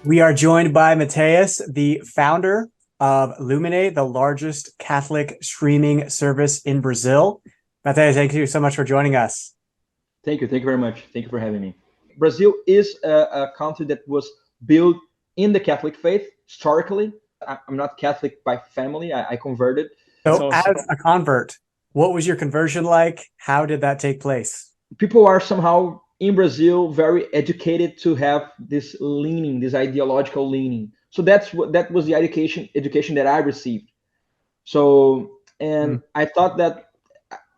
We are joined by Matheus, the founder of Lumine, the largest Catholic streaming service in Brazil. Matheus, thank you so much for joining us. Thank you. Thank you very much. Thank you for having me. Brazil is a country that was built in the Catholic faith historically. I'm not Catholic by family. I converted. So, as a convert, what was your conversion like? How did that take place? People are somehow in Brazil very educated to have this leaning, this ideological leaning. So that was the education that I received. So and I thought that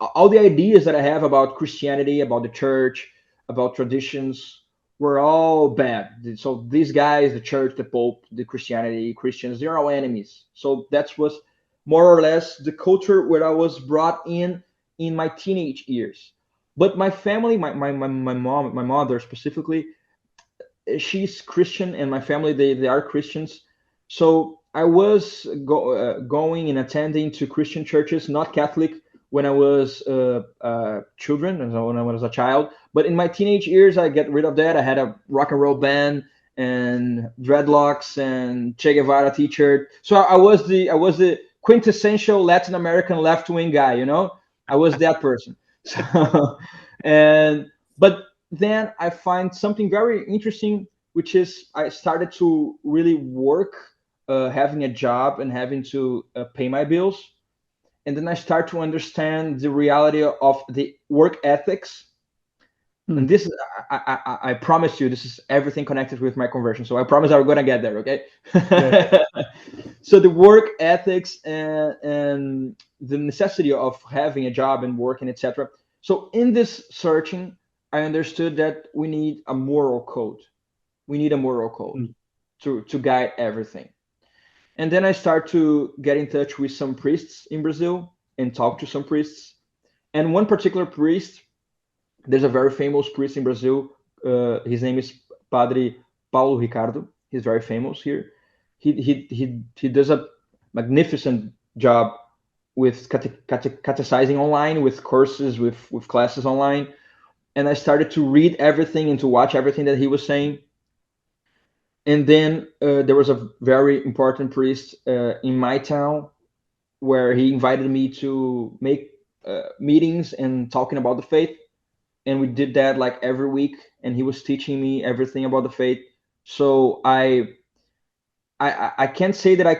all the ideas that I have about Christianity, about the church, about traditions were all bad. So these guys, the church, the Pope, the Christianity, Christians, they're all enemies. So that was more or less the culture where I was brought in my teenage years. But my family, my mom, my mother specifically, she's Christian, and my family they are Christians. So I was going and attending to Christian churches, not Catholic, when I was children, and when I was a child. But in my teenage years, I get rid of that. I had a rock and roll band and dreadlocks and Che Guevara T-shirt. So I was the quintessential Latin American left wing guy. I was that person. So, and but then I find something very interesting, which is I started to really work, having a job and having to pay my bills. And then I start to understand the reality of the work ethics. And this, I promise you, this is everything connected with my conversion. So I promise I'm going to get there, okay? So the work ethics and the necessity of having a job and working, etc. So in this searching, I understood that we need a moral code. We need a moral code to guide everything. And then I start to get in touch with some priests in Brazil and talk to some priests. And one particular priest, there's a very famous priest in Brazil. His name is Padre Paulo Ricardo. He's very famous here. He does a magnificent job with catechizing online, with courses, with classes online. And I started to read everything and to watch everything that he was saying. And then there was a very important priest in my town where he invited me to make meetings and talking about the faith. And we did that like every week, and he was teaching me everything about the faith. So I can't say that I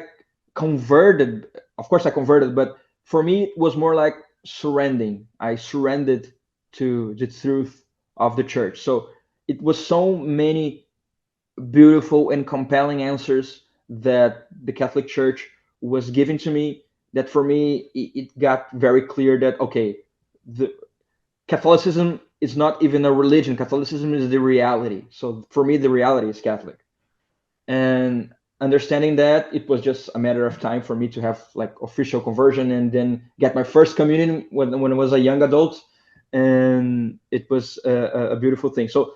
converted. Of course I converted, but for me it was more like surrendering. I surrendered to the truth of the church. So it was so many beautiful and compelling answers that the Catholic Church was giving to me, that for me it got very clear that okay, the Catholicism is not even a religion. Catholicism is the reality. So for me, the reality is Catholic. And understanding that, it was just a matter of time for me to have like official conversion and then get my first communion when I was a young adult. And it was a beautiful thing. So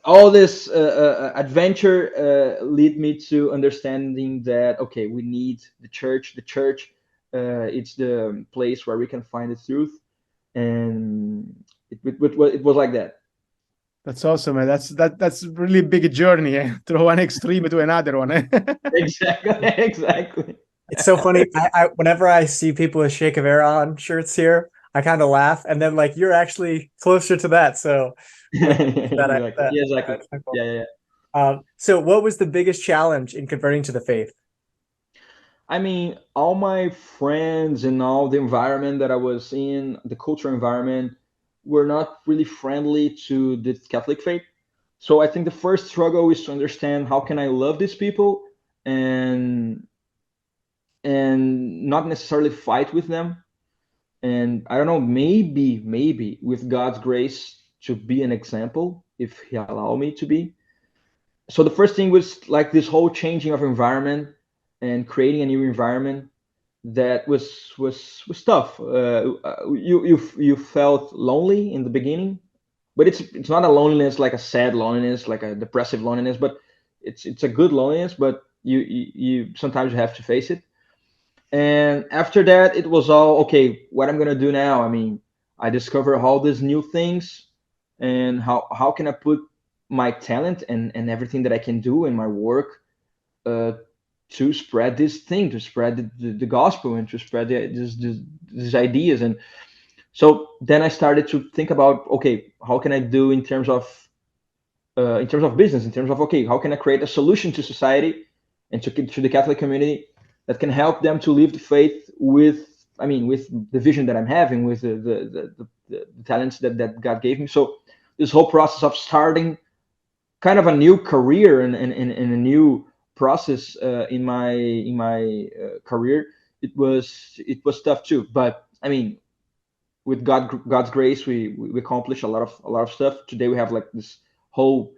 all this adventure lead me to understanding that okay, we need the church. The church, it's the place where we can find the truth, and it was like that. That's awesome, man. That's really big journey, eh? Through one extreme to another one. Eh? Exactly. It's so funny. Whenever I see people with Che Guevara on shirts here, I kind of laugh, and then like you're actually closer to that. So Exactly. Yeah. So what was the biggest challenge in converting to the faith? I mean, all my friends and all the environment that I was in, the cultural environment, were not really friendly to the Catholic faith. So I think the first struggle is to understand how can I love these people and not necessarily fight with them. And I don't know, maybe with God's grace to be an example, if He allow me to be. So the first thing was like this whole changing of environment and creating a new environment that was tough. You felt lonely in the beginning, but it's not a loneliness like a sad loneliness, like a depressive loneliness, but it's a good loneliness. But you sometimes you have to face it. And after that, it was all okay. What I'm gonna do now? I mean, I discover all these new things, and how can I put my talent and everything that I can do in my work uh, to spread this thing, to spread the gospel, and to spread these ideas. And so then I started to think about, okay, how can I do in terms of business, in terms of, okay, how can I create a solution to society and to the Catholic community that can help them to live the faith with, I mean, with the vision that I'm having, with the talents that God gave me. So this whole process of starting kind of a new career and a new process in my career, it was tough too. But I mean, with God's grace, we accomplished a lot of stuff. Today we have like this whole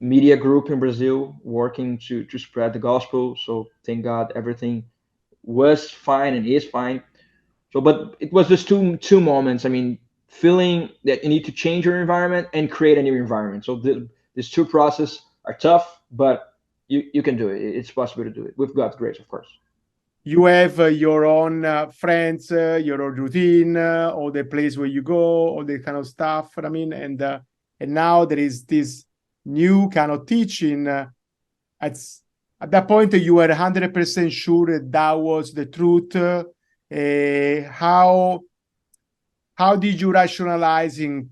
media group in Brazil working to spread the gospel. So thank God everything was fine and is fine. So, but it was just two moments. I mean, feeling that you need to change your environment and create a new environment. So these two processes are tough, but you can do it. It's possible to do it with God's grace, of course. You have your own friends, your own routine, all the place where you go, all the kind of stuff. I mean, and now there is this new kind of teaching. At that point, you were 100% sure that was the truth. How did you rationalize to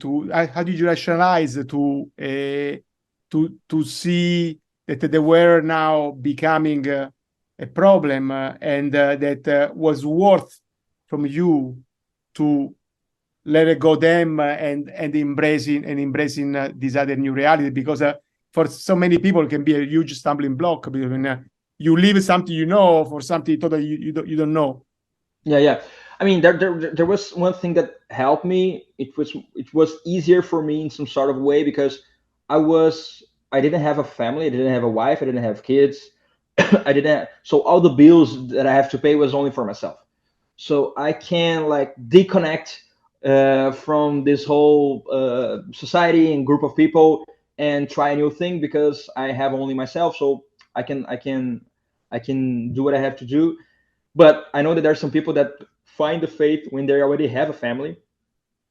see that they were now becoming a problem and that was worth from you to let it go them and embracing this other new reality, because for so many people it can be a huge stumbling block between you leave something for something totally you don't know. Yeah. I mean, there was one thing that helped me. It was easier for me in some sort of way because I didn't have a family, I didn't have a wife, I didn't have kids. I didn't have, so all the bills that I have to pay was only for myself. So I can like disconnect from this whole society and group of people and try a new thing because I have only myself. So I can do what I have to do. But I know that there are some people that find the faith when they already have a family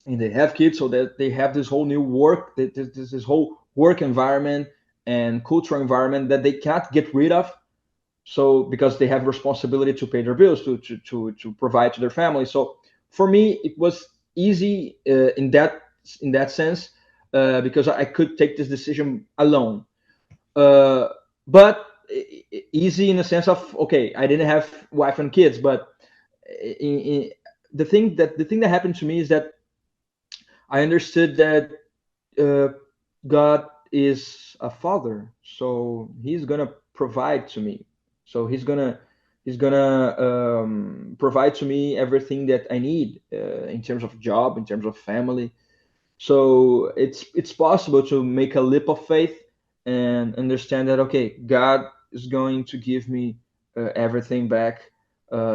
and they have kids, so that they have this whole new work, this whole work environment and cultural environment that they can't get rid of. So because they have responsibility to pay their bills, to provide to their family. So for me, it was easy in that sense because I could take this decision alone. But easy in the sense of, okay, I didn't have wife and kids, but the thing that happened to me is that I understood that God is a father, so He's gonna provide to me. So He's gonna provide to me everything that I need in terms of job, in terms of family. So it's possible to make a leap of faith and understand that, okay, God is going to give me everything back,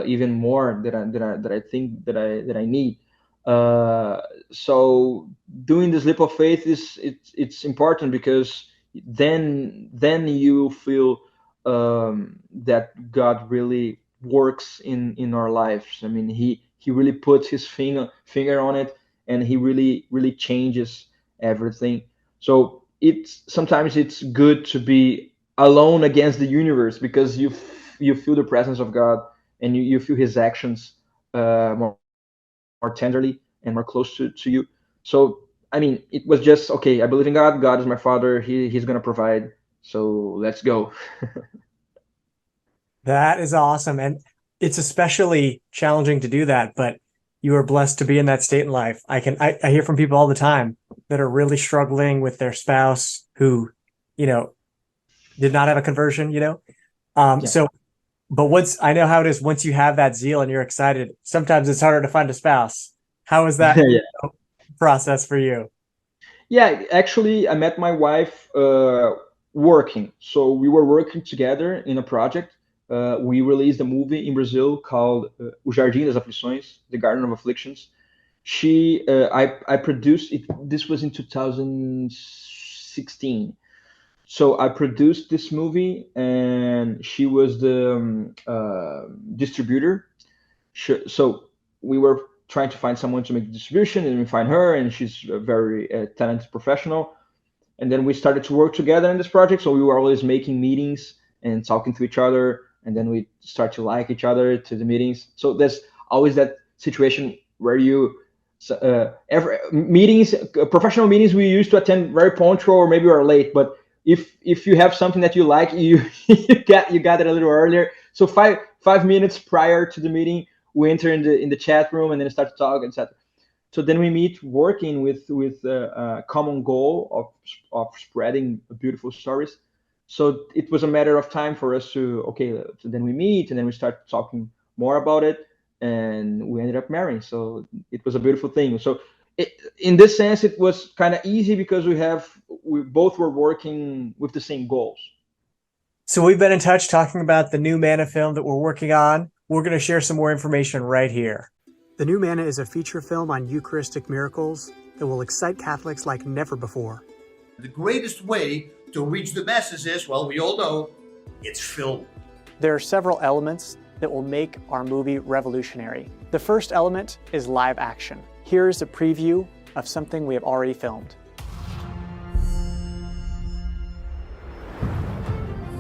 even more that I think that I need. Uh, so doing this leap of faith it's important because then you feel that God really works in our lives. I mean, he really puts his finger on it, and he really changes everything. So it's sometimes it's good to be alone against the universe because you feel the presence of God, and you feel his actions more tenderly and more close to you. So I mean, it was just, okay, I believe in God. God is my father. He's gonna provide. So let's go. That is awesome. And it's especially challenging to do that, but you are blessed to be in that state in life. I hear from people all the time that are really struggling with their spouse who, you know, did not have a conversion, Yeah. So, but I know how it is once you have that zeal and you're excited, sometimes it's harder to find a spouse. How is that Yeah. process for you? Yeah, actually, I met my wife working. So we were working together in a project. We released a movie in Brazil called O Jardim das Aflições, The Garden of Afflictions. I produced it. This was in 2016. So I produced this movie, and she was the distributor. So we were trying to find someone to make the distribution, and we find her, and she's a very talented professional. And then we started to work together in this project. So we were always making meetings and talking to each other. And then we start to like each other to the meetings. So there's always that situation where you, every meetings, professional meetings, we used to attend very punctual, or maybe we are late. But if you have something that you like, you you got it a little earlier. So 5 minutes prior to the meeting, we enter in the chat room and then start to talk, etc. So then we meet working with a common goal of spreading beautiful stories. So it was a matter of time for us to, okay, so then we meet and then we start talking more about it, and we ended up marrying. So it was a beautiful thing. So in this sense, it was kind of easy because we both were working with the same goals. So we've been in touch talking about the new Manna film that we're working on. We're going to share some more information right here. The new Manna is a feature film on Eucharistic miracles that will excite Catholics like never before. The greatest way to reach the masses is, well, we all know, it's film. There are several elements that will make our movie revolutionary. The first element is live action. Here's a preview of something we have already filmed.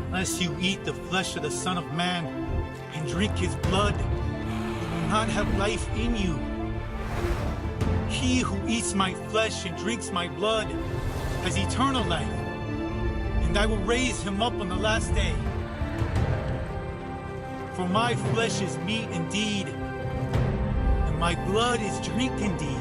Unless you eat the flesh of the Son of Man and drink his blood, you will not have life in you. He who eats my flesh and drinks my blood has eternal life, and I will raise him up on the last day. For my flesh is meat indeed, and my blood is drink indeed.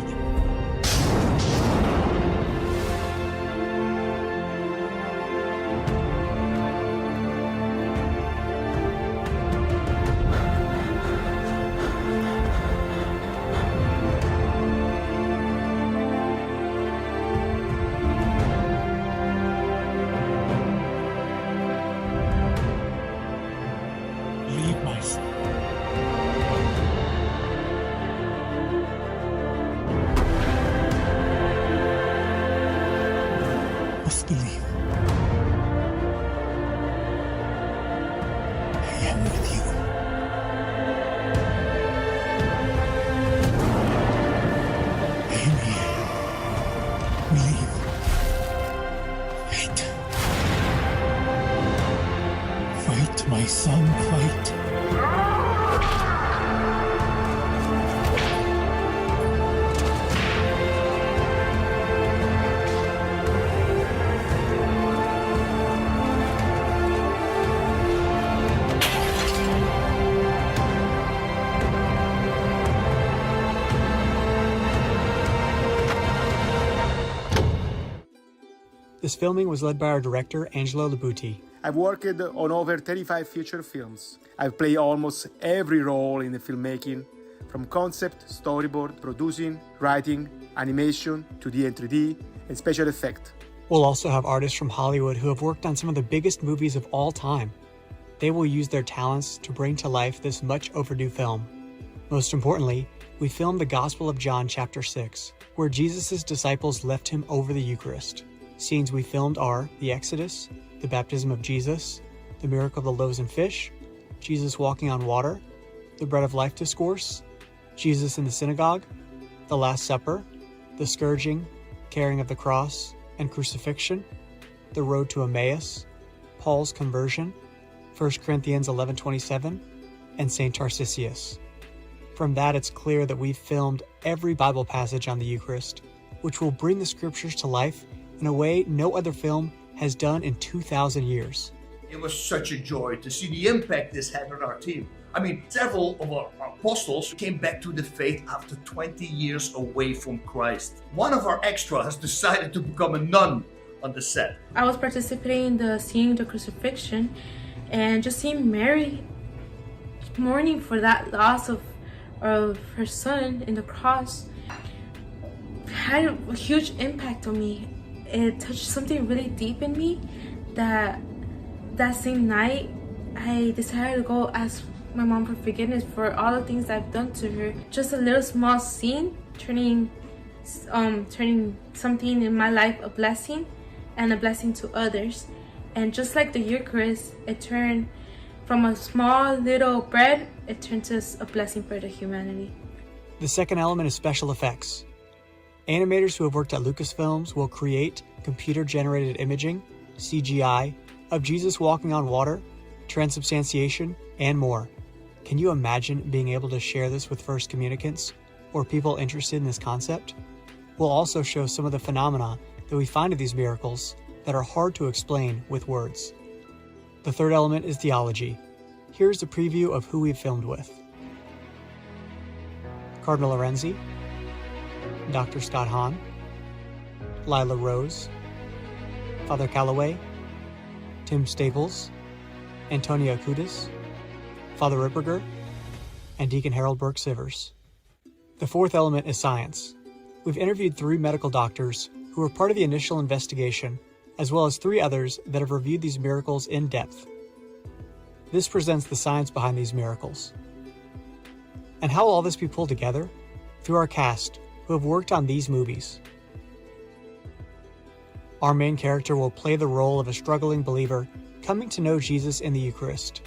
Leave my son. Must believe. I am with you. I am here. Believe. Fight. Fight, my son, fight. This filming was led by our director, Angelo Labuti. I've worked on over 35 feature films. I've played almost every role in the filmmaking, from concept, storyboard, producing, writing, animation, 2D and 3D, and special effect. We'll also have artists from Hollywood who have worked on some of the biggest movies of all time. They will use their talents to bring to life this much overdue film. Most importantly, we filmed the Gospel of John chapter 6, where Jesus' disciples left him over the Eucharist. Scenes we filmed are the Exodus, the baptism of Jesus, the miracle of the loaves and fish, Jesus walking on water, the bread of life discourse, Jesus in the synagogue, the Last Supper, the scourging, carrying of the cross, and crucifixion, the road to Emmaus, Paul's conversion, 1 Corinthians 11:27, and St. Tarcisius. From that, it's clear that we've filmed every Bible passage on the Eucharist, which will bring the scriptures to life in a way no other film has done in 2,000 years. It was such a joy to see the impact this had on our team. I mean, several of our apostles came back to the faith after 20 years away from Christ. One of our extras decided to become a nun on the set. I was participating in the seeing the crucifixion, and just seeing Mary mourning for that loss of her son in the cross had a huge impact on me. It touched something really deep in me that same night I decided to go ask my mom for forgiveness for all the things I've done to her. Just a little small scene turning something in my life a blessing and a blessing to others. And just like the Eucharist, it turned from a small little bread, it turned to a blessing for the humanity. The second element is special effects. Animators who have worked at Lucasfilms will create computer-generated imaging, CGI, of Jesus walking on water, transubstantiation, and more. Can you imagine being able to share this with first communicants or people interested in this concept? We'll also show some of the phenomena that we find in these miracles that are hard to explain with words. The third element is theology. Here's a preview of who we've filmed with. Cardinal Lorenzi, Dr. Scott Hahn, Lila Rose, Father Calloway, Tim Staples, Antonia Kudis, Father Ripperger, and Deacon Harold Burke Sivers. The fourth element is science. We've interviewed 3 medical doctors who were part of the initial investigation, as well as 3 others that have reviewed these miracles in depth. This presents the science behind these miracles. And how will all this be pulled together? Through our cast, who have worked on these movies. Our main character will play the role of a struggling believer coming to know Jesus in the Eucharist.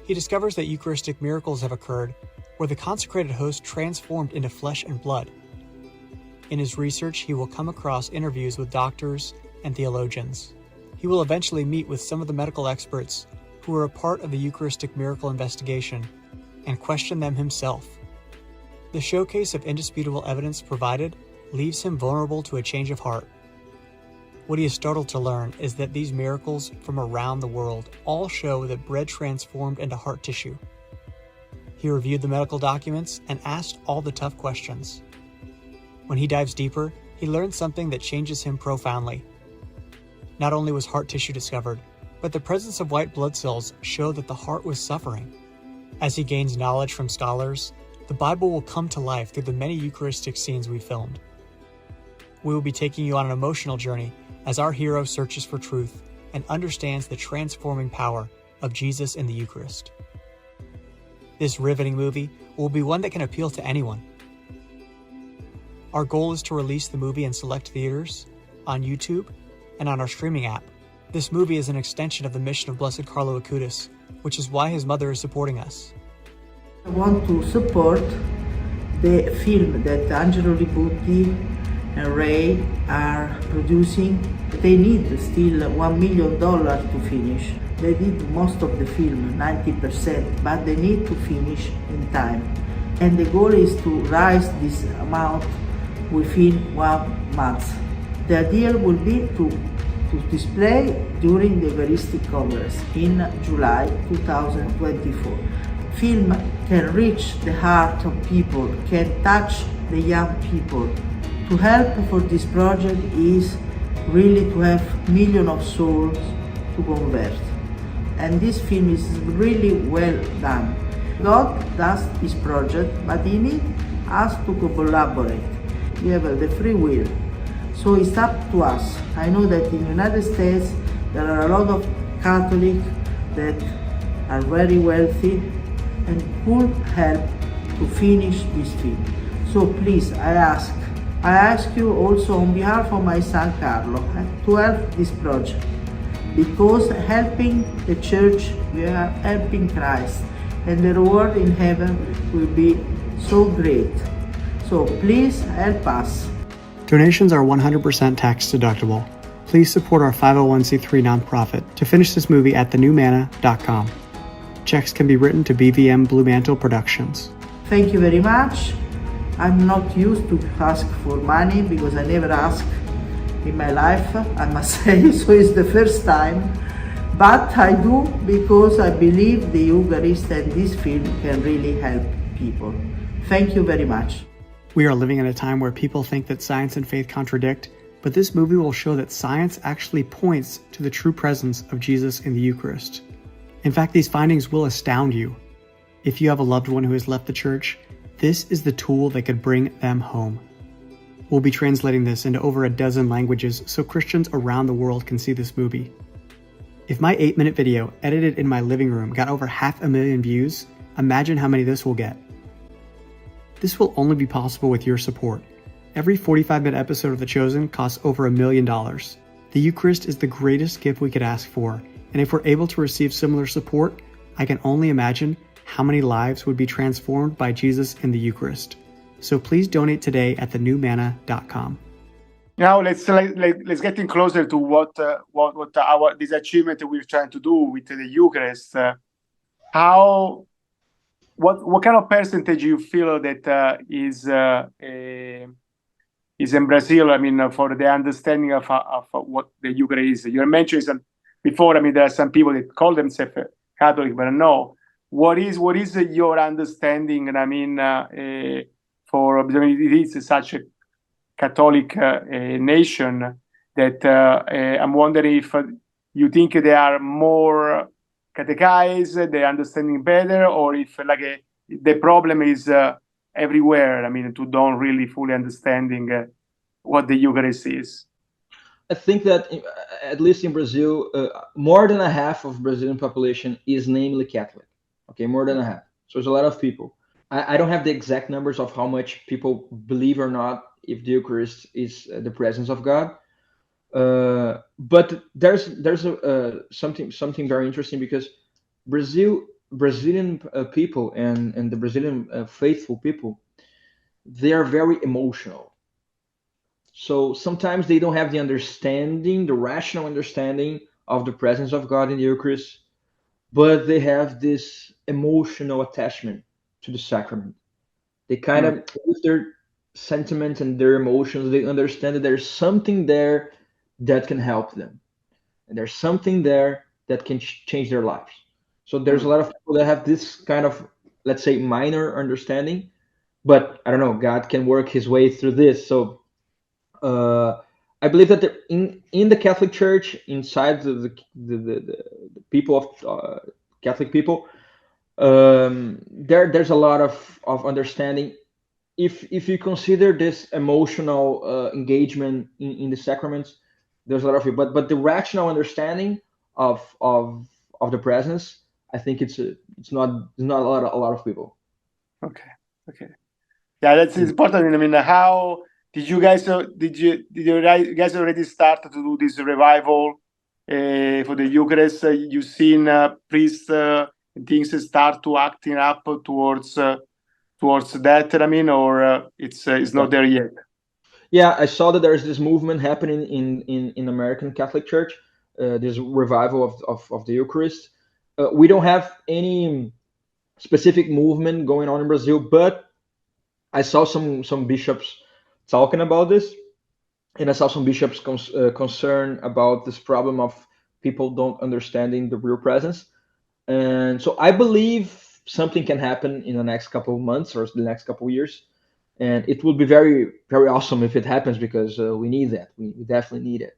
He discovers that Eucharistic miracles have occurred where the consecrated host transformed into flesh and blood. In his research, he will come across interviews with doctors and theologians. He will eventually meet with some of the medical experts who were a part of the Eucharistic miracle investigation and question them himself. The showcase of indisputable evidence provided leaves him vulnerable to a change of heart. What he is startled to learn is that these miracles from around the world all show that bread transformed into heart tissue. He reviewed the medical documents and asked all the tough questions. When he dives deeper, he learns something that changes him profoundly. Not only was heart tissue discovered, but the presence of white blood cells showed that the heart was suffering. As he gains knowledge from scholars, the Bible will come to life through the many Eucharistic scenes we filmed. We will be taking you on an emotional journey as our hero searches for truth and understands the transforming power of Jesus in the Eucharist. This riveting movie will be one that can appeal to anyone. Our goal is to release the movie in select theaters, on YouTube, and on our streaming app. This movie is an extension of the mission of Blessed Carlo Acutis, which is why his mother is supporting us. I want to support the film that Angelo Ributti and Ray are producing. They need still $1 million to finish. They did most of the film, 90%, but they need to finish in time. And the goal is to raise this amount within 1 month. The idea will be to display during the Eucharistic Congress in July 2024. Film can reach the heart of people, can touch the young people. To help for this project is really to have millions of souls to convert. And this film is really well done. God does his project, but he needs us to collaborate. We have the free will. So it's up to us. I know that in the United States there are a lot of Catholics that are very wealthy and could help to finish this film. So please, I ask you also on behalf of my son Carlo to help this project, because helping the church, we are helping Christ, and the reward in heaven will be so great. So please help us. Donations are 100% tax deductible. Please support our 501c3 nonprofit to finish this movie at thenewmanna.com. Checks can be written to BVM Blue Mantle Productions. Thank you very much. I'm not used to ask for money because I never ask in my life, I must say, so it's the first time. But I do because I believe the Eucharist and this film can really help people. Thank you very much. We are living in a time where people think that science and faith contradict, but this movie will show that science actually points to the true presence of Jesus in the Eucharist. In fact, these findings will astound you. If you have a loved one who has left the church, this is the tool that could bring them home. We'll be translating this into over a dozen languages so Christians around the world can see this movie. If my 8-minute video edited in my living room got over 500,000 views, imagine how many this will get. This will only be possible with your support. Every 45-minute episode of The Chosen costs over $1 million. The Eucharist is the greatest gift we could ask for, and if we're able to receive similar support, I can only imagine how many lives would be transformed by Jesus in the Eucharist. So please donate today at thenewmanna.com. Now let's getting closer to what our this achievement we're trying to do with the Eucharist. What kind of percentage you feel that is in Brazil? I mean, for the understanding of what the Eucharist is. You mentioned some before. I mean, there are some people that call themselves Catholic, but no. What is your understanding? And I mean, because it is such a Catholic nation that I'm wondering if you think they are more catechized, they're understanding better, or if the problem is everywhere. I mean, to don't really fully understanding what the Eucharist is. I think that at least in Brazil, more than a half of Brazilian population is namely Catholic. Okay, more than a half. So there's a lot of people. I don't have the exact numbers of how much people believe or not if the Eucharist is the presence of God. But there's something very interesting, because Brazilian people and the Brazilian faithful people, they are very emotional. So sometimes they don't have the understanding, the rational understanding of the presence of God in the Eucharist, but they have this emotional attachment to the sacrament. They kind of, with their sentiments and their emotions, they understand that there's something there that can help them, and there's something there that can change their lives. So there's a lot of people that have this kind of, let's say, minor understanding, but I don't know, God can work his way through this. So I believe that in the Catholic Church, inside the people of Catholic people, there's a lot of understanding. If you consider this emotional engagement in the sacraments, there's a lot of it. But the rational understanding of the presence, I think it's not a lot of people. Okay. Yeah, that's important. I mean, how did you guys guys already start to do this revival for the Eucharist? You've seen priests and things start to acting up towards that. I mean, or it's not there yet. Yeah, I saw that there's this movement happening in American Catholic Church, this revival of the Eucharist. We don't have any specific movement going on in Brazil, but I saw some bishops talking about this, and I saw some bishops concerned about this problem of people don't understanding the real presence. And so I believe something can happen in the next couple of months or the next couple of years, and it would be very, very awesome if it happens, because we need that. We definitely need it.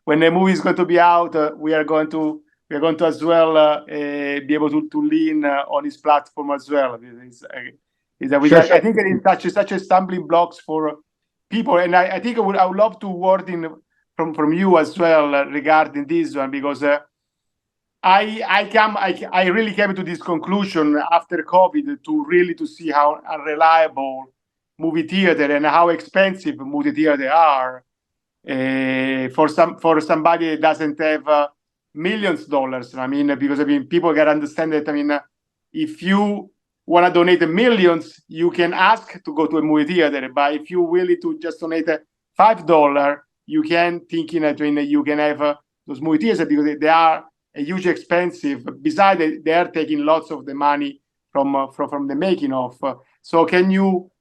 When the movie is going to be out, we are going to as well be able to lean on his platform as well. Sure. I think it's such a stumbling blocks for people, and I think I would love to word in from you as well regarding this one, because I really came to this conclusion after COVID to see how unreliable movie theater and how expensive movie theater are for somebody that doesn't have millions of dollars. I mean, because people gotta understand that. I mean, if you want to donate millions, you can ask to go to a movie theater, but if you're willing to just donate $5, you can thinking that you can have those movie theaters, because they are a huge expensive. Besides, they are taking lots of the money from the making of. So can you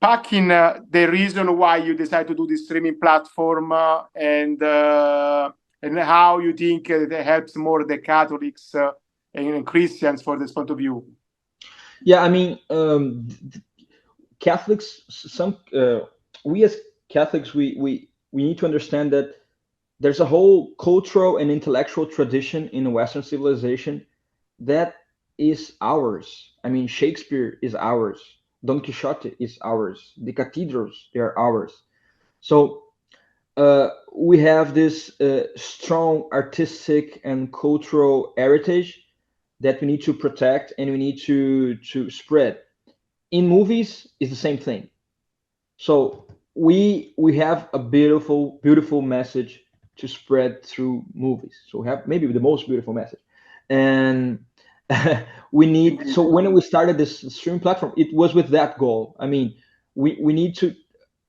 pack in the reason why you decide to do this streaming platform and how you think it helps more the Catholics and Christians for this point of view? Yeah, I mean, Catholics, we as Catholics, we need to understand that there's a whole cultural and intellectual tradition in Western civilization that is ours. I mean, Shakespeare is ours. Don Quixote is ours. The cathedrals, they are ours. So we have this strong artistic and cultural heritage that we need to protect and we need to spread. In movies, it's the same thing. So we have a beautiful message to spread through movies. So we have maybe the most beautiful message, and we need, so when we started this streaming platform, it was with that goal. I mean, we need to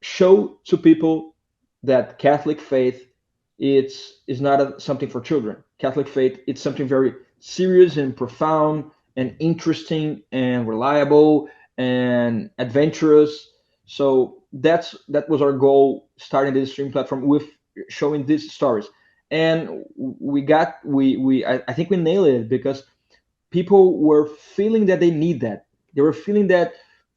show to people that Catholic faith is not something for children. Catholic faith, it's something very serious and profound and interesting and reliable and adventurous. So that was our goal, starting this stream platform with showing these stories. And I think we nailed it, because people were feeling that they need that. They were feeling that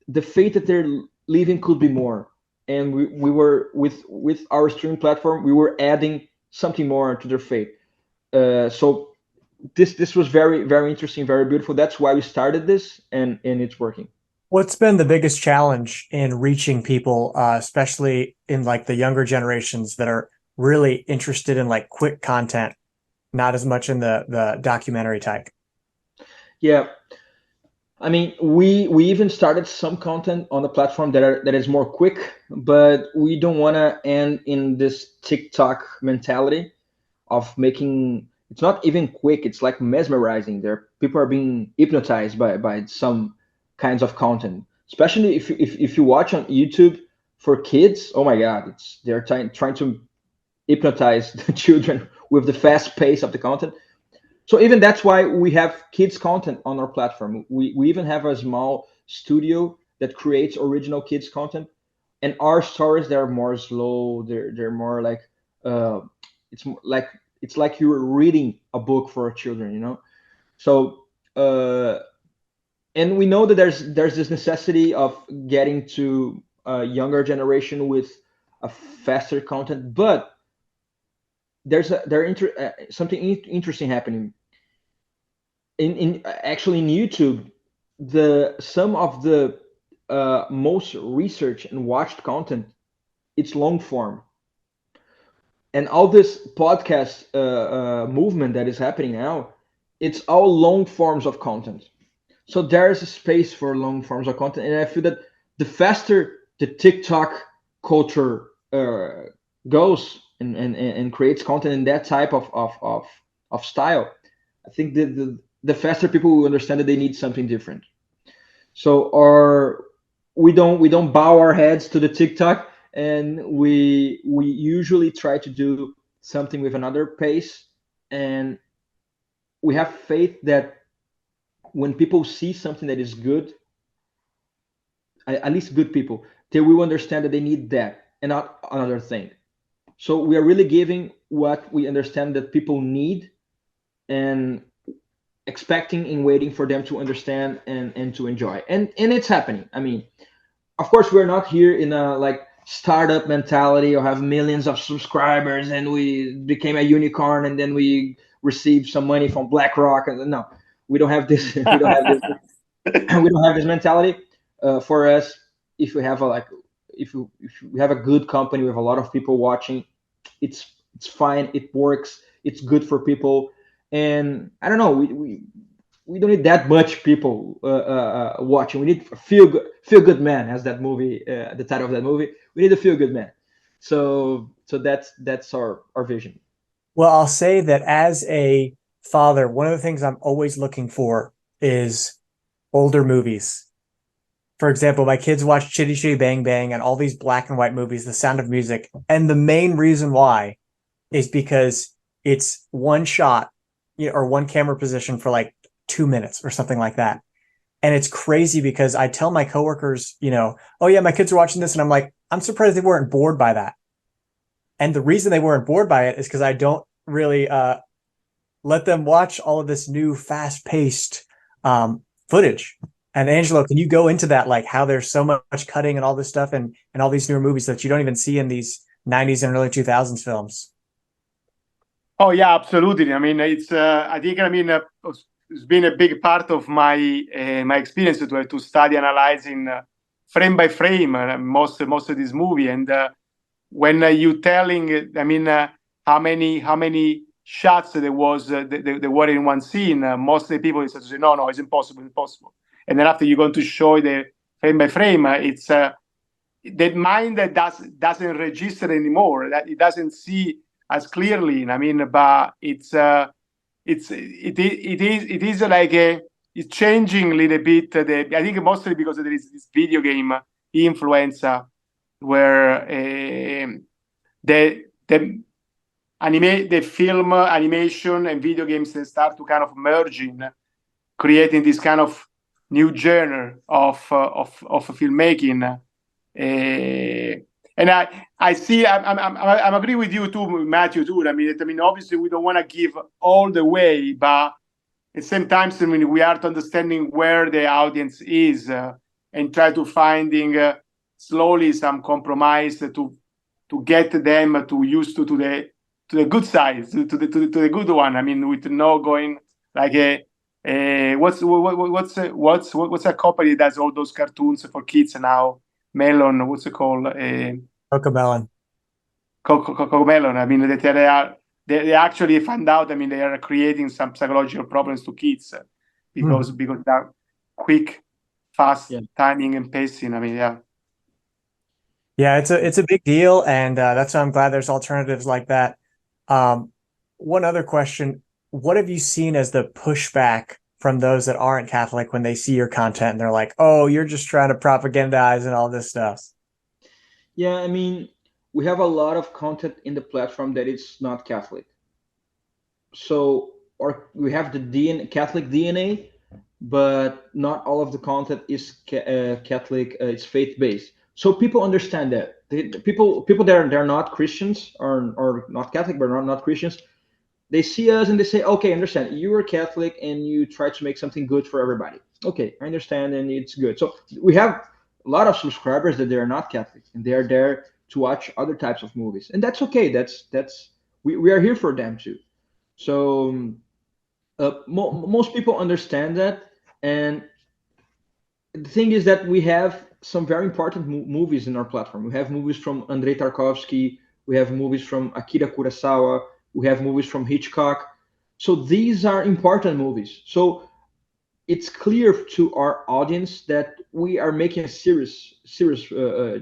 the faith that they're living could be more. And we were with our streaming platform, we were adding something more to their faith. So this was very, very interesting, very beautiful. That's why we started this, and it's working. What's been the biggest challenge in reaching people, especially in like the younger generations that are really interested in like quick content, not as much in the documentary type? Yeah, I mean, we even started some content on the platform that is more quick, but we don't want to end in this TikTok mentality of making. It's not even quick. It's like mesmerizing. There, people are being hypnotized by some kinds of content. Especially if you watch on YouTube for kids. Oh my God, they're trying to hypnotize the children with the fast pace of the content. So even that's why we have kids content on our platform. We even have a small studio that creates original kids content, and our stories, they're more slow. They're more like, uh, it's like you're reading a book for children, you know. So and we know that there's this necessity of getting to a younger generation with a faster content, but something interesting happening in actually in YouTube. The some of the most researched and watched content, it's long form, and all this podcast movement that is happening now, it's all long forms of content. So there is a space for long forms of content, and I feel that the faster the TikTok culture goes and creates content in that type of style, I think the faster people will understand that they need something different. So our we don't bow our heads to the TikTok, and we usually try to do something with another pace, and we have faith that when people see something that is good, at least good people, they will understand that they need that and not another thing. So we are really giving what we understand that people need, and expecting and waiting for them to understand and to enjoy. And it's happening. I mean, of course, we're not here in a like startup mentality or have millions of subscribers and we became a unicorn and then we received some money from BlackRock. And no, we don't have this. We don't have this. We don't have this mentality. For us, if we have a like, if we have a good company with a lot of people watching, it's fine. It works. It's good for people. And I don't know. We don't need that much people watching. We need a feel good man, as that movie, the title of that movie. We need a feel good man. So that's our vision. Well, I'll say that as a father, one of the things I'm always looking for is older movies. For example, my kids watch Chitty Chitty Bang Bang and all these black and white movies, The Sound of Music. And the main reason why is because it's one shot, you know, or one camera position for like 2 minutes or something like that. And it's crazy because I tell my coworkers, you know, oh yeah, my kids are watching this. And I'm like, I'm surprised they weren't bored by that. And the reason they weren't bored by it is because I don't really let them watch all of this new fast-paced footage. And Angelo, can you go into that, like how there's so much cutting and all this stuff and all these newer movies that you don't even see in these 90s and early 2000s films? Oh yeah, absolutely. I mean, it's I think it's been a big part of my my experience to study analyzing frame by frame most of this movie. And when you telling, how many shots there was there were in one scene, most of the people say no, it's impossible. And then after you're going to show the frame by frame, it's that mind that doesn't register anymore. That it doesn't see as clearly. But it is like is changing a little bit. I think mostly because there is this video game influencer where the film animation and video games, they start to kind of merging, creating this kind of new genre of filmmaking. And I see I'm agree with you too, Matthew, too. I mean, obviously we don't want to give all the way, but at the same time, I mean, we are understanding where the audience is and try to finding slowly some compromise to get them to used to the good side, to the good one. I mean, with no going like what's a company that does all those cartoons for kids now? Melon, what's it called? Cocomelon. Cocomelon. I mean, they actually found out. I mean, they are creating some psychological problems to kids because they're quick, fast timing and pacing. I mean, yeah, it's a big deal, and that's why I'm glad there's alternatives like that. One other question: what have you seen as the pushback from those that aren't Catholic when they see your content and they're like, "Oh, you're just trying to propagandize and all this stuff"? Yeah, I mean, we have a lot of content in the platform that is not Catholic. So, or we have the Catholic DNA, but not all of the content is Catholic. It's faith based. So people understand that. People that are not Christians or not Catholic, but not Christians, they see us and they say, okay, I understand. You are Catholic and you try to make something good for everybody. Okay, I understand, and it's good. So we have a lot of subscribers that they are not Catholic and they are there to watch other types of movies, and that's okay. That's we are here for them too. So most people understand that, and the thing is that we have some very important movies in our platform. We have movies from Andrei Tarkovsky, we have movies from Akira Kurosawa, we have movies from Hitchcock. So these are important movies. So it's clear to our audience that we are making a serious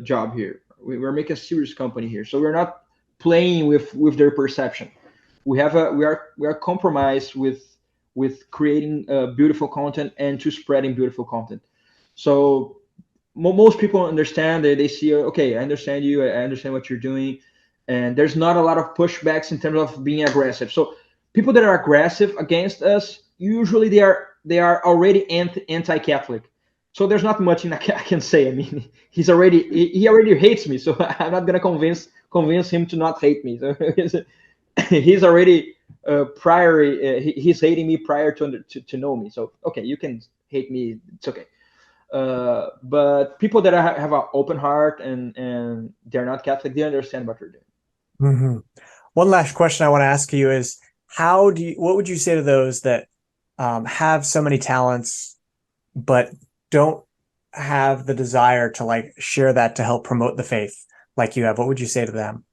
job here. We're making a serious company here. So we're not playing with their perception. We are compromised with creating beautiful content and to spreading beautiful content. So most people understand that they see, okay, I understand you, I understand what you're doing, and there's not a lot of pushbacks in terms of being aggressive. So people that are aggressive against us, usually they are already anti-Catholic. So there's not much I can say. I mean, he already hates me, so I'm not gonna convince him to not hate me. So he's already he's hating me prior to know me. So okay, you can hate me, it's okay. But people that have an open heart and they're not Catholic, they understand what you're doing. Mm-hmm. One last question I want to ask you is, what would you say to those that have so many talents but don't have the desire to like share that to help promote the faith like you have? What would you say to them?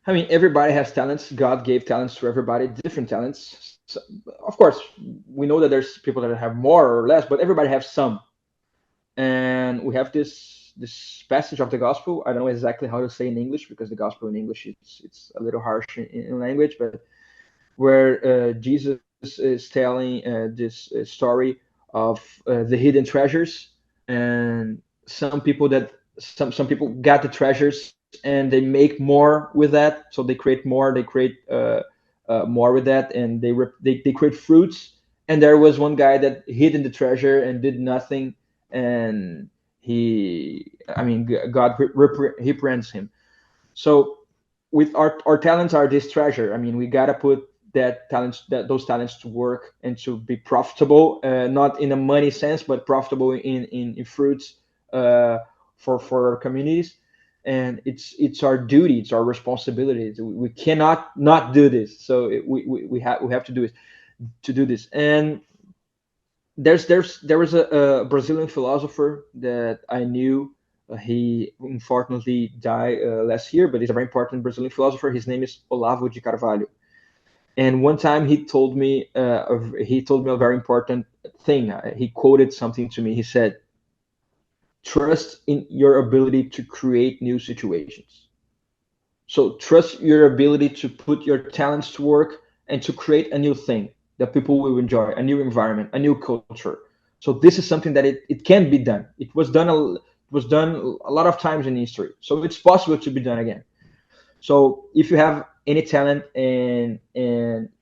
I mean, everybody has talents. God gave talents to everybody, different talents. So, of course, we know that there's people that have more or less, but everybody has some. And we have this passage of the gospel. I don't know exactly how to say in English because the gospel in English it's a little harsh in language, but where Jesus is telling this story of the hidden treasures, and some people got the treasures and they make more with that, so they create more. They create more with that, and they create fruits. And there was one guy that hid in the treasure and did nothing, and God reprehends him. So with our talents are this treasure. I mean, we gotta put those talents to work and to be profitable, not in a money sense, but profitable in fruits for our communities. And it's our duty, it's our responsibility. We cannot not do this. So we have to do this. And there was a Brazilian philosopher that I knew. He unfortunately died last year, but he's a very important Brazilian philosopher. His name is Olavo de Carvalho. And one time he told me a very important thing. He quoted something to me. He said, "Trust in your ability to create new situations." So trust your ability to put your talents to work and to create a new thing. that people will enjoy, a new environment, a new culture. So this is something that it can be done. It was done a lot of times in history. So it's possible to be done again. So if you have any talent, and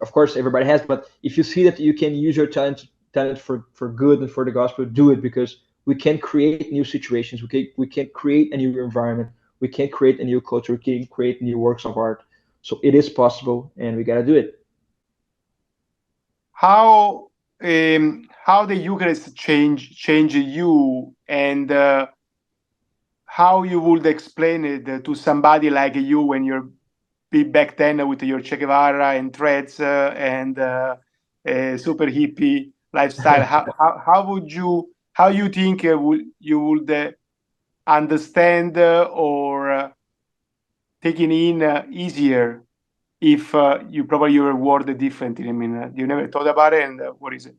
of course everybody has, but if you see that you can use your talent for good and for the gospel, do it, because we can create new situations. We can create a new environment. We can create a new culture. We can create new works of art. So it is possible, and we gotta do it. How the Eucharist change you, and how you would explain it to somebody like you when you're back then with your Che Guevara and threads and super hippie lifestyle. How you think you would understand or taking in easier if you probably were worded differently? I mean, you never thought about it, and what is it?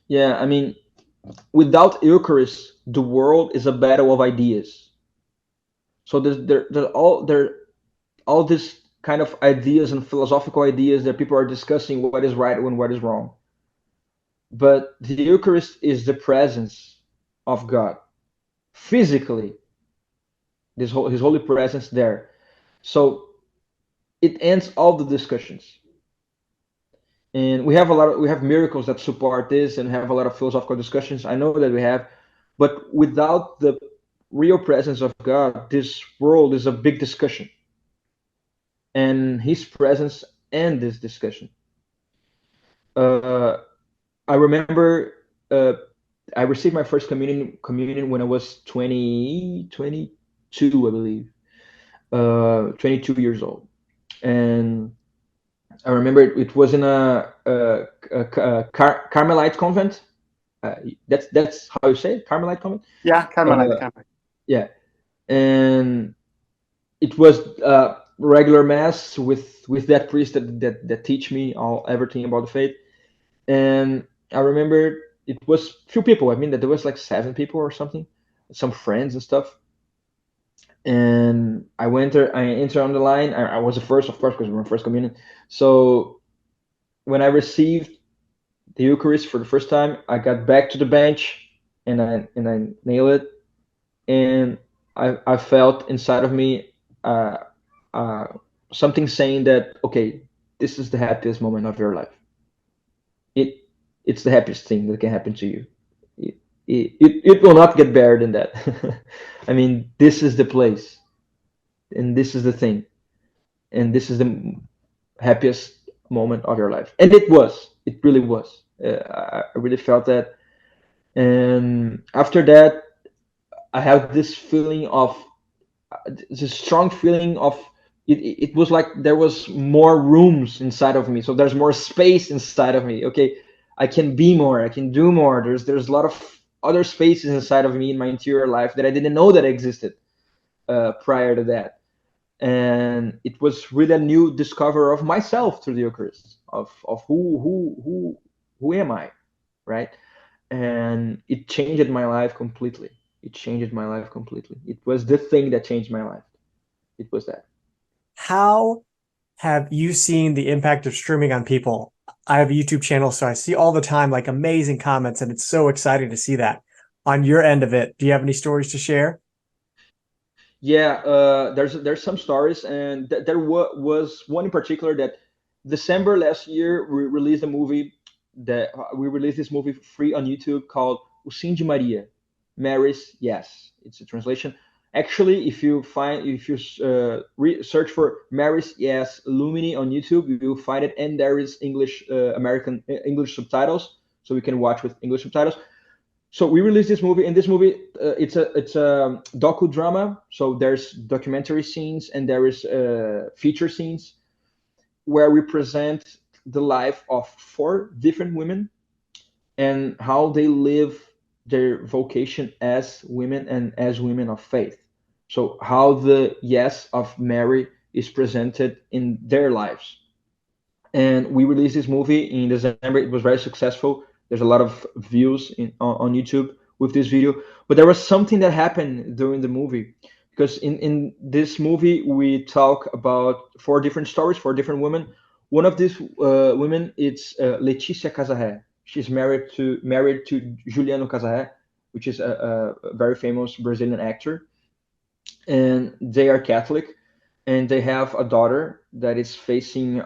Yeah, I mean, without Eucharist, the world is a battle of ideas. So all this kind of ideas and philosophical ideas that people are discussing what is right and what is wrong. But the Eucharist is the presence of God physically, his holy presence there. So it ends all the discussions. And we have miracles that support this, and have a lot of philosophical discussions. I know that we have, but without the real presence of God, this world is a big discussion, and His presence and this discussion. Uh, I remember I received my first communion when I was 22, I believe, 22 years old, and I remember it was in a Carmelite convent. That's how you say it, Carmelite convent. Yeah, Carmelite. Yeah, and it was regular mass with that priest that teach me everything about the faith. And I remember it was few people. I mean that there was like 7 people or something, some friends and stuff. And I entered on the line. I was the first, of course, because we were first communion. So when I received the Eucharist for the first time, I got back to the bench, and I nailed it, and I felt inside of me uh, uh, something saying that, okay, this is the happiest moment of your life. It it's the happiest thing that can happen to you. It will not get better than that. I mean, this is the place, and this is the thing, and this is the happiest moment of your life. And it really was. I really felt that. And after that, I have this feeling of this strong feeling of it was like there was more rooms inside of me, so there's more space inside of me. Okay, I can be more, I can do more. There's a lot of other spaces inside of me in my interior life that I didn't know that existed prior to that. And it was really a new discover of myself through the Eucharist, of who am I, right? And it changed my life completely. It changed my life completely. It was the thing that changed my life. It was that. How have you seen the impact of streaming on people? I have a YouTube channel, so I see all the time like amazing comments, and it's so exciting to see that. On your end of it, do you have any stories to share? Yeah, there's some stories, and was one in particular that December last year we released this movie free on YouTube called O Sim de Maria, Mary's Yes. It's a translation. Actually, if you search for Mary's Yes Lumini on YouTube, you will find it, and there is English subtitles, so we can watch with English subtitles. So we released this movie, and this movie it's a docudrama. So there's documentary scenes, and there is feature scenes where we present the life of 4 different women, and how they live their vocation as women and as women of faith. So how the yes of Mary is presented in their lives. And we released this movie in December. It was very successful. There's a lot of views on YouTube with this video. But there was something that happened during the movie, because in this movie we talk about 4 different stories, 4 different women. One of these women, it's Letícia Casarré. She's married to Juliano Casarré, which is a very famous Brazilian actor, and they are Catholic, and they have a daughter that is facing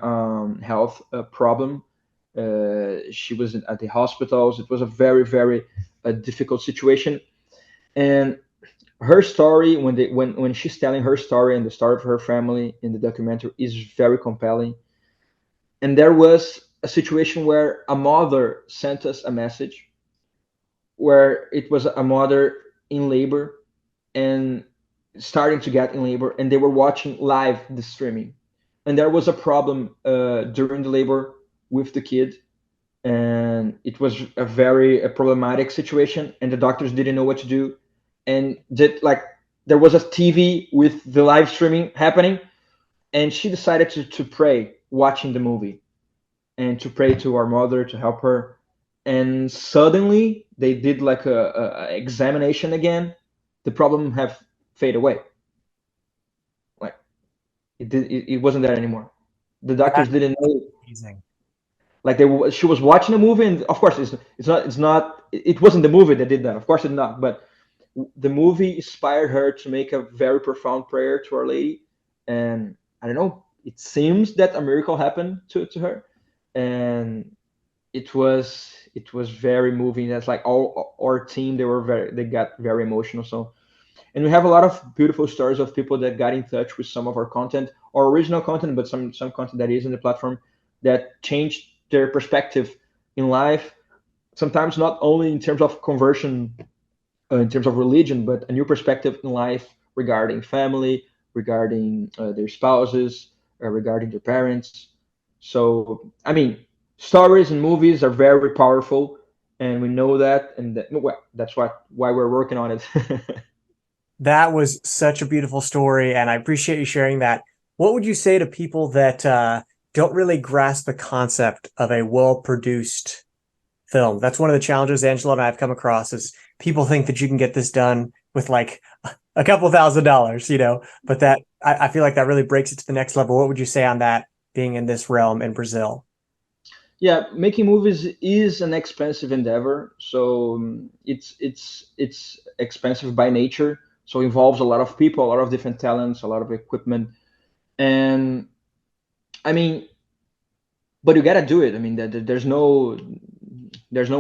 health problem. She was at the hospitals. It was a very difficult situation, and her story, when she's telling her story and the story of her family in the documentary, is very compelling. And there was a situation where a mother sent us a message where it was a mother in labor and starting to get in labor, and they were watching live the streaming, and there was a problem during the labor with the kid, and it was a problematic situation, and the doctors didn't know what to do, and there was a TV with the live streaming happening, and she decided to pray watching the movie, and to pray to our mother to help her. And suddenly they did like a examination again. The problem have fade away. Like it wasn't there anymore. The doctors That's didn't know. amazing. Like she was watching a movie, and of course it wasn't the movie that did that. Of course, it's not. But the movie inspired her to make a very profound prayer to Our Lady, and I don't know. It seems that a miracle happened to her, and it was very moving. That's like all our team. They got very emotional. So, and we have a lot of beautiful stories of people that got in touch with some of our content, our original content, but some content that is in the platform that changed their perspective in life. Sometimes not only in terms of conversion, in terms of religion, but a new perspective in life regarding family, regarding their spouses, regarding their parents. So, I mean, stories and movies are very powerful, and we know that, and well, that's why we're working on it. That was such a beautiful story, and I appreciate you sharing that. What would you say to people that don't really grasp the concept of a well-produced film? That's one of the challenges Angela and I have come across is people think that you can get this done with like a couple $1,000s, but that I feel like that really breaks it to the next level. What would you say on that being in this realm in Brazil? Yeah, making movies is an expensive endeavor. So it's expensive by nature. So involves a lot of people, a lot of different talents, a lot of equipment, and I mean, but you gotta do it. I mean, there's no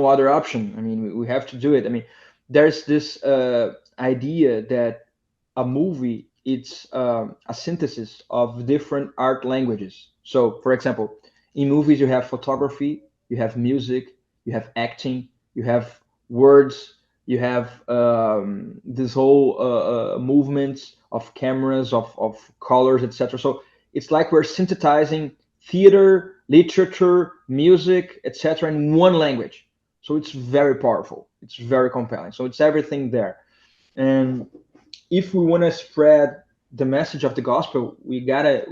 other option. I mean, we have to do it. I mean, there's this idea that a movie it's a synthesis of different art languages. So, for example, in movies you have photography, you have music, you have acting, you have words, you have this whole movements of cameras, of colors, etc. So it's like we're synthesizing theater, literature, music, etc. in one language. So it's very powerful. It's very compelling. So it's everything there. And if we want to spread the message of the gospel, we gotta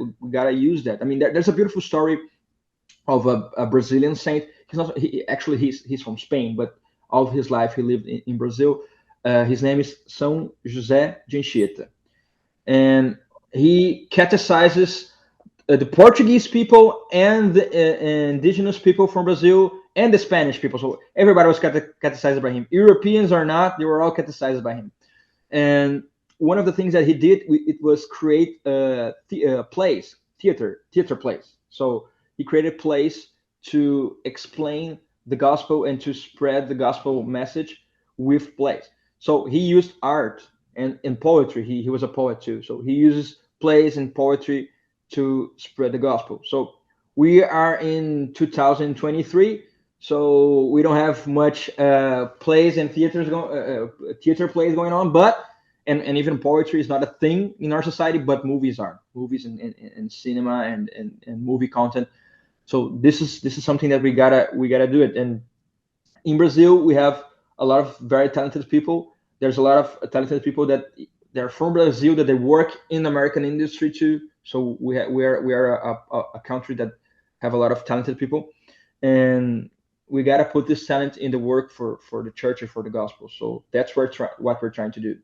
use that. I mean, there's a beautiful story of a Brazilian saint. He's from Spain, but all of his life he lived in Brazil. His name is São José de Anchieta, and he catechizes the Portuguese people and the indigenous people from Brazil and the Spanish people. So everybody was catechized by him. Europeans or not, they were all catechized by him. And one of the things that he did, it was create plays, theater plays. So he created plays to explain the gospel and to spread the gospel message with plays. So he used art and poetry. He was a poet too. So he uses plays and poetry to spread the gospel. So we are in 2023. So we don't have much plays and theater plays going on, but and even poetry is not a thing in our society, but movies are. Movies and cinema and movie content. So this is something that we gotta do it. And in Brazil, we have a lot of very talented people. There's a lot of talented people that they're from Brazil that they work in American industry too. So we are a country that have a lot of talented people, and we gotta put this talent in the work for the church and for the gospel. So that's what we're trying to do.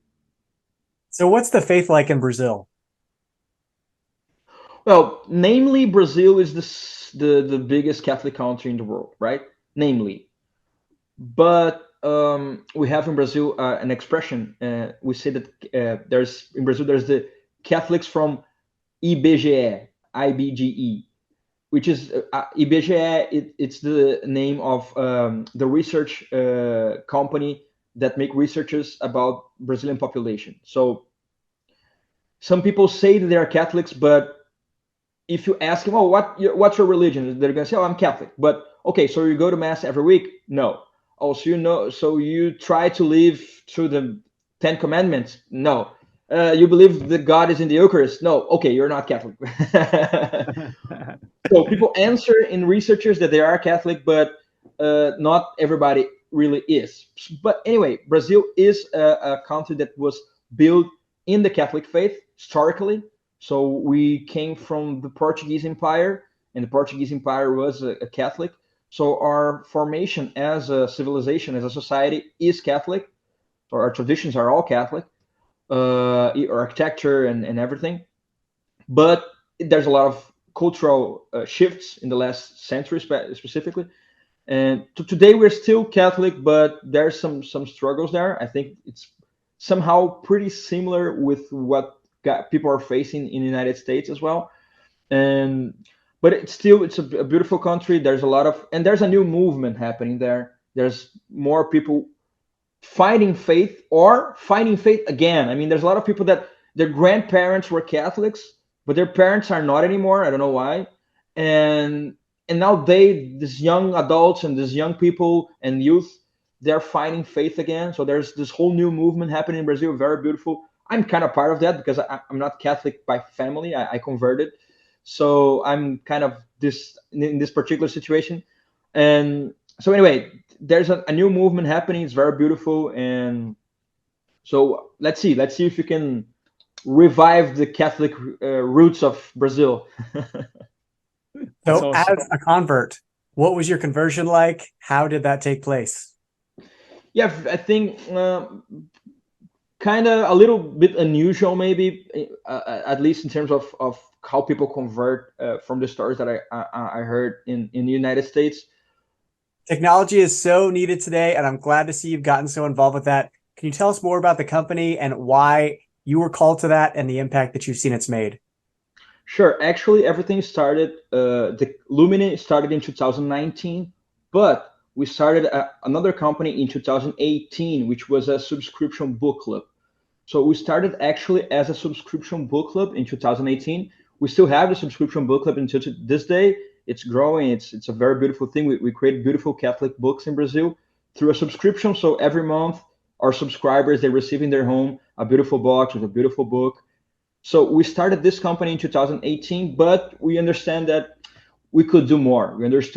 So what's the faith like in Brazil? Well, namely, Brazil is the biggest Catholic country in the world, right? Namely, but we have in Brazil an expression. We say that there's in Brazil there's the Catholics from IBGE, IBGE, which is IBGE. It's the name of the research company that make researches about Brazilian population. So some people say that they are Catholics, but if you ask them, oh, what's your religion? They're gonna say, oh, I'm Catholic. But okay, so you go to mass every week? No. Oh, so so you try to live through the Ten Commandments? No. You believe that God is in the Eucharist? No. Okay, you're not Catholic. So people answer in researchers that they are Catholic, but not everybody really is. But anyway, Brazil is a country that was built in the Catholic faith historically. So we came from the Portuguese Empire, and the Portuguese Empire was a Catholic. So our formation as a civilization, as a society, is Catholic. So our traditions are all Catholic, architecture and everything. But there's a lot of cultural shifts in the last century, specifically. And today we're still Catholic, but there's some struggles there. I think it's somehow pretty similar with what people are facing in the United States as well. And but it's a beautiful country. There's a lot of, and there's a new movement happening there. There's more people fighting faith or finding faith again. I mean, there's a lot of people that their grandparents were Catholics, but their parents are not anymore. I don't know why. And now these young adults and these young people and youth, they're finding faith again. So there's this whole new movement happening in Brazil, very beautiful. I'm kind of part of that because I'm not Catholic by family. I converted, so I'm kind of in this particular situation. And so anyway, there's a new movement happening. It's very beautiful, and so let's see if we can revive the Catholic roots of Brazil. So, awesome. as a convert, what was your conversion like? How did that take place? Yeah, I think kind of a little bit unusual, maybe, at least in terms of how people convert from the stories that I heard in the United States. Technology is so needed today, and I'm glad to see you've gotten so involved with that. Can you tell us more about the company and why you were called to that and the impact that you've seen it's made? Sure. Actually, everything started, the Lumine started in 2019, but we started another company in 2018, which was a subscription book club. So we started actually as a subscription book club in 2018. We still have the subscription book club until this day. It's growing. It's a very beautiful thing. We create beautiful Catholic books in Brazil through a subscription. So every month, our subscribers, they receive in their home a beautiful box with a beautiful book. So we started this company in 2018, but we understand that we could do more. We understood